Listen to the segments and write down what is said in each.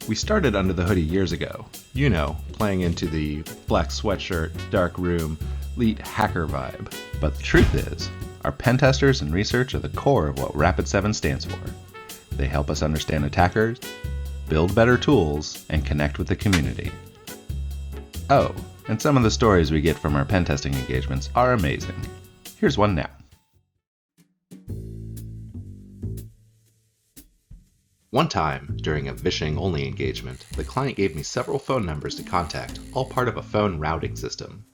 We started Under the Hoodie years ago. You know, playing into the black sweatshirt, dark room, elite hacker vibe. But the truth is, our pen testers and research are the core of what Rapid7 stands for. They help us understand attackers, build better tools, and connect with the community. Oh, and some of the stories we get from our pen testing engagements are amazing. Here's one now. One time, during a phishing-only engagement, the client gave me several phone numbers to contact, all part of a phone routing system.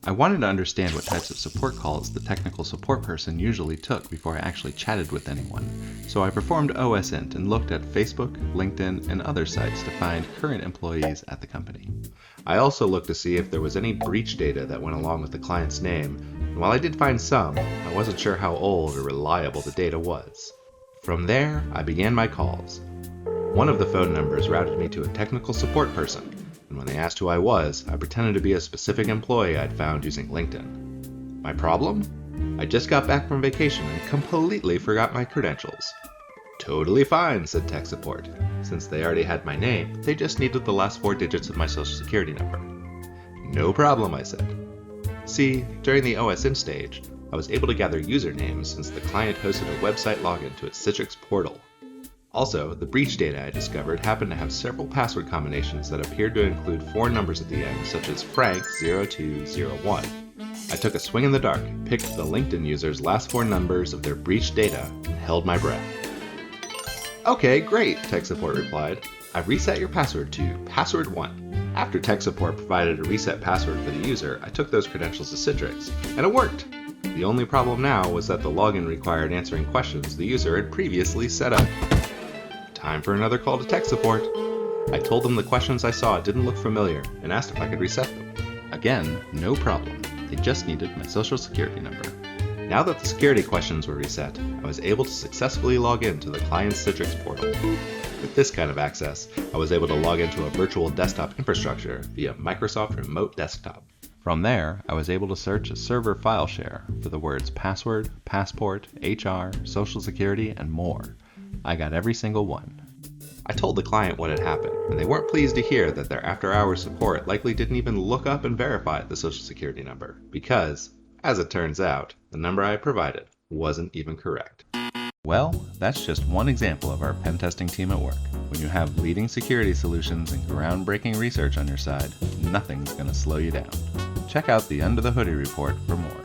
I wanted to understand what types of support calls the technical support person usually took before I actually chatted with anyone, so I performed OSINT and looked at Facebook, LinkedIn, and other sites to find current employees at the company. I also looked to see if there was any breach data that went along with the client's name, and while I did find some, I wasn't sure how old or reliable the data was. From there, I began my calls. One of the phone numbers routed me to a technical support person, and when they asked who I was, I pretended to be a specific employee I'd found using LinkedIn. My problem? I just got back from vacation and completely forgot my credentials. Totally fine, said tech support. Since they already had my name, they just needed the last 4 digits of my social security number. No problem, I said. See, during the OSINT stage, I was able to gather usernames since the client hosted a website login to its Citrix portal. Also, the breach data I discovered happened to have several password combinations that appeared to include 4 numbers at the end, such as Frank0201. I took a swing in the dark, picked the LinkedIn user's last 4 numbers of their breached data, and held my breath. Okay, great, tech support replied. I've reset your password to password1. After tech support provided a reset password for the user, I took those credentials to Citrix, and it worked! The only problem now was that the login required answering questions the user had previously set up. Time for another call to tech support. I told them the questions I saw didn't look familiar and asked if I could reset them. Again, no problem. They just needed my social security number. Now that the security questions were reset, I was able to successfully log into the client's Citrix portal. With this kind of access, I was able to log into a virtual desktop infrastructure via Microsoft Remote Desktop. From there, I was able to search a server file share for the words password, passport, HR, social security, and more. I got every single one. I told the client what had happened, and they weren't pleased to hear that their after-hours support likely didn't even look up and verify the social security number, because, as it turns out, the number I provided wasn't even correct. Well, that's just one example of our pen testing team at work. When you have leading security solutions and groundbreaking research on your side, nothing's going to slow you down. Check out the Under the Hoodie report for more.